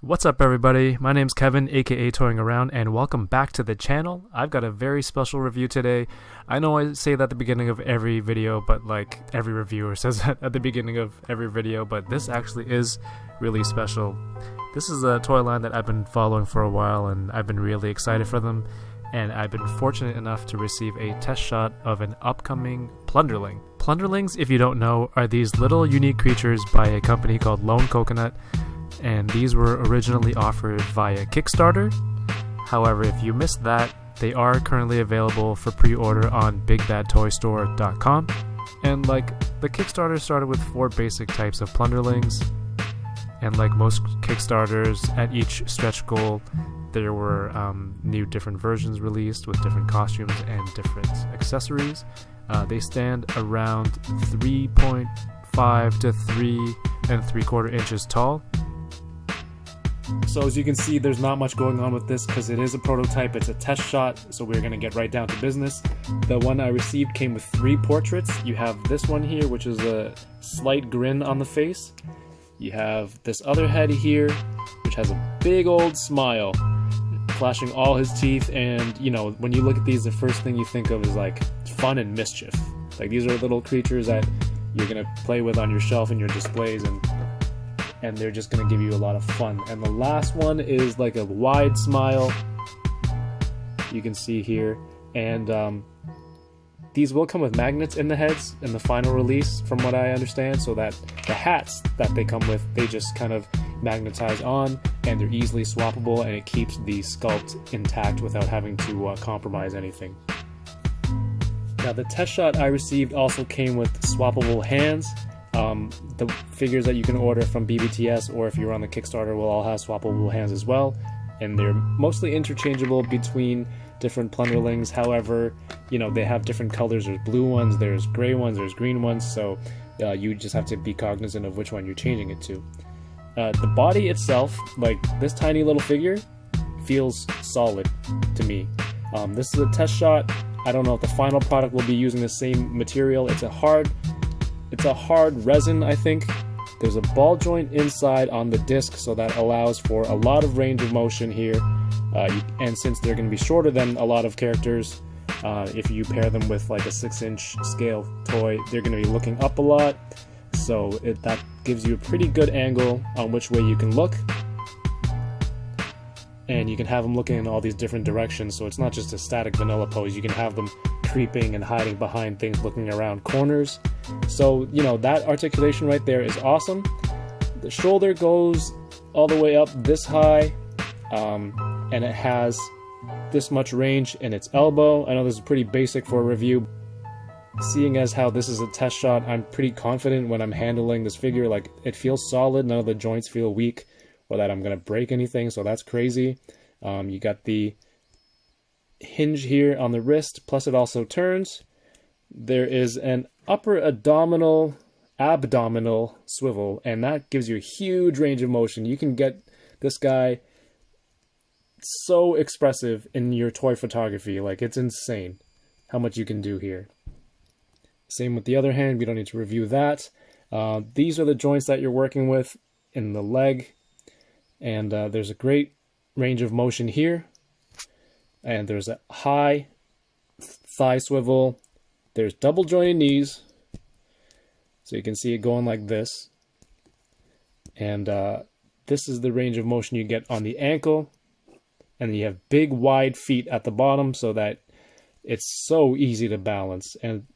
What's up everybody, my name's Kevin aka Toying Around and welcome back to the channel. I've got a very special review today. I know I say that at the beginning of every video, but like every reviewer says that at the beginning of every video, but this actually is really special. This is a toy line that I've been following for a while and I've been really excited for them, and I've been fortunate enough to receive a test shot of an upcoming Plunderling. Plunderlings, if you don't know, are these little unique creatures by a company called Lone Coconut, and these were originally offered via Kickstarter. However, if you missed that, they are currently available for pre-order on bigbadtoystore.com. And like, the Kickstarter started with 4 basic types of Plunderlings, and like most Kickstarters, at each stretch goal there were new different versions released with different costumes and different accessories. They stand around 3.5 to 3 3/4 inches tall. So as you can see, there's not much going on with this because it is a prototype, it's a test shot, so we're going to get right down to business. The one I received came with 3 portraits. You have this one here, which is a slight grin on the face. You have this other head here, which has a big old smile, flashing all his teeth, and you know, when you look at these, the first thing you think of is like fun and mischief. Like, these are little creatures that you're going to play with on your shelf in your displays, and they're just going to give you a lot of fun. And the last one is like a wide smile, you can see here, and these will come with magnets in the heads in the final release from what I understand, so that the hats that they come with, they just kind of magnetize on, and they're easily swappable, and it keeps the sculpt intact without having to compromise anything. Now, the test shot I received also came with swappable hands. The figures that you can order from BBTS, or if you're on the Kickstarter, will all have swappable hands as well, and they're mostly interchangeable between different Plunderlings. However, you know, they have different colors. There's blue ones, there's gray ones, there's green ones, so you just have to be cognizant of which one you're changing it to. The body itself, like this tiny little figure, feels solid to me. This is a test shot. I don't know if the final product will be using the same material. It's a hard resin, I think. There's a ball joint inside on the disc, so that allows for a lot of range of motion here. And since they're going to be shorter than a lot of characters, if you pair them with like a 6-inch scale toy, they're going to be looking up a lot. So that gives you a pretty good angle on which way you can look. And you can have them looking in all these different directions, so it's not just a static vanilla pose. You can have them creeping and hiding behind things, looking around corners. So, you know, that articulation right there is awesome. The shoulder goes all the way up this high, and it has this much range in its elbow. I know this is pretty basic for a review. Seeing as how this is a test shot, I'm pretty confident when I'm handling this figure. Like, it feels solid, none of the joints feel weak or that I'm going to break anything, so that's crazy. You got the hinge here on the wrist, plus it also turns. There is an upper abdominal swivel, and that gives you a huge range of motion. You can get this guy so expressive in your toy photography. Like, it's insane how much you can do here. Same with the other hand, we don't need to review that. These are the joints that you're working with in the leg, and there's a great range of motion here. And there's a high thigh swivel. There's double jointed knees, so you can see it going like this. And this is the range of motion you get on the ankle. And you have big wide feet at the bottom, so that it's so easy to balance. And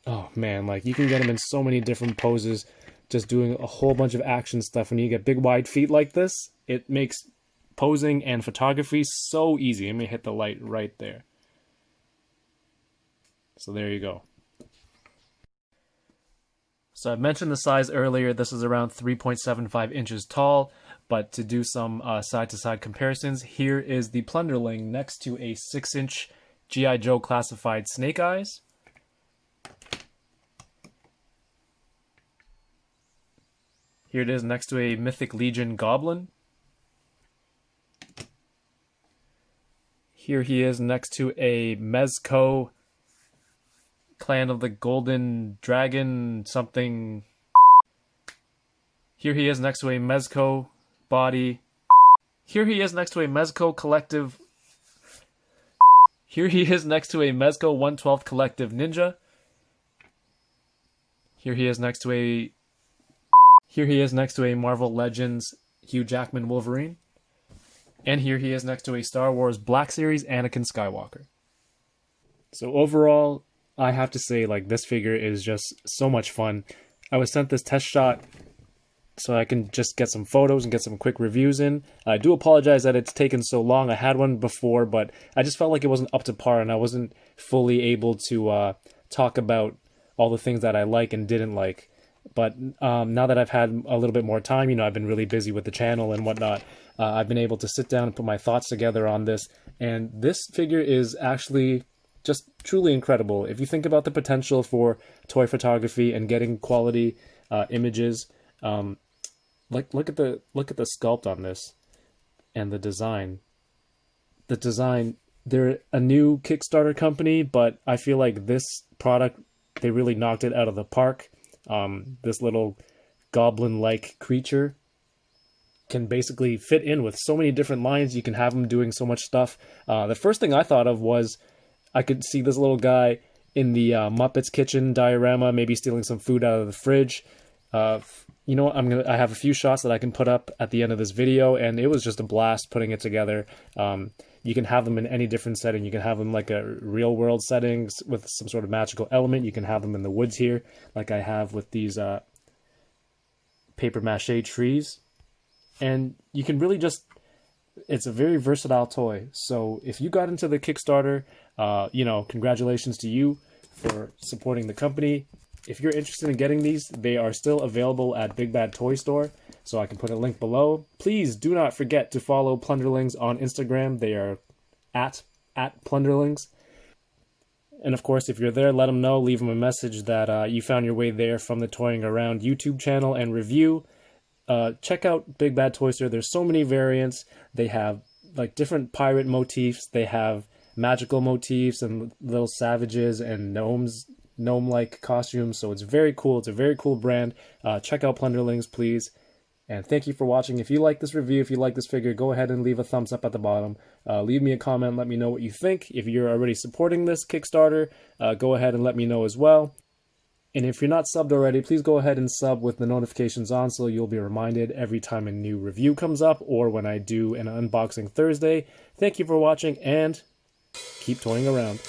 oh man, like, you can get them in so many different poses, just doing a whole bunch of action stuff. When you get big wide feet like this, it makes posing and photography so easy. Let me hit the light right there. So there you go. So I mentioned the size earlier. This is around 3.75 inches tall, but to do some side-to-side comparisons, here is the Plunderling next to a 6-inch G.I. Joe classified Snake Eyes. Here it is next to a Mythic Legion Goblin. Here he is next to a Mezco Clan of the Golden Dragon something. Here he is next to a Mezco body Here he is next to a Mezco collective. Here he is next to a Mezco 112th collective ninja. Here he is next to a Marvel Legends Hugh Jackman Wolverine. And here he is next to a Star Wars Black Series Anakin Skywalker. So overall, I have to say, like, this figure is just so much fun. I was sent this test shot so I can just get some photos and get some quick reviews in. I do apologize that it's taken so long. I had one before, but I just felt like it wasn't up to par, and I wasn't fully able to talk about all the things that I like and didn't like. But now that I've had a little bit more time, you know, I've been really busy with the channel and whatnot, I've been able to sit down and put my thoughts together on this. And this figure is actually just truly incredible. If you think about the potential for toy photography and getting quality images, look at the sculpt on this and the design. The design, they're a new Kickstarter company, but I feel like this product, they really knocked it out of the park. This little goblin-like creature can basically fit in with so many different lines. You can have him doing so much stuff. The first thing I thought of was I could see this little guy in the Muppets kitchen diorama, maybe stealing some food out of the fridge. You know what, I have a few shots that I can put up at the end of this video, and it was just a blast putting it together. You can have them in any different setting. You can have them like a real world settings with some sort of magical element. You can have them in the woods here, like I have with these paper mache trees. And you can really just, it's a very versatile toy. So if you got into the Kickstarter, you know, congratulations to you for supporting the company. If you're interested in getting these, they are still available at Big Bad Toy Store, so I can put a link below. Please do not forget to follow Plunderlings on Instagram. They are at Plunderlings. And of course, if you're there, let them know. Leave them a message that you found your way there from the Toying Around YouTube channel and review. Check out Big Bad Toy Store. There's so many variants. They have like different pirate motifs. They have magical motifs and little savages and gnomes, gnome-like costumes. So it's very cool. It's a very cool brand. Check out Plunderlings, please. And thank you for watching. If you like this review, if you like this figure, go ahead and leave a thumbs up at the bottom. Leave me a comment. Let me know what you think. If you're already supporting this Kickstarter, go ahead and let me know as well. And if you're not subbed already, please go ahead and sub with the notifications on so you'll be reminded every time a new review comes up or when I do an unboxing Thursday. Thank you for watching and keep toying around.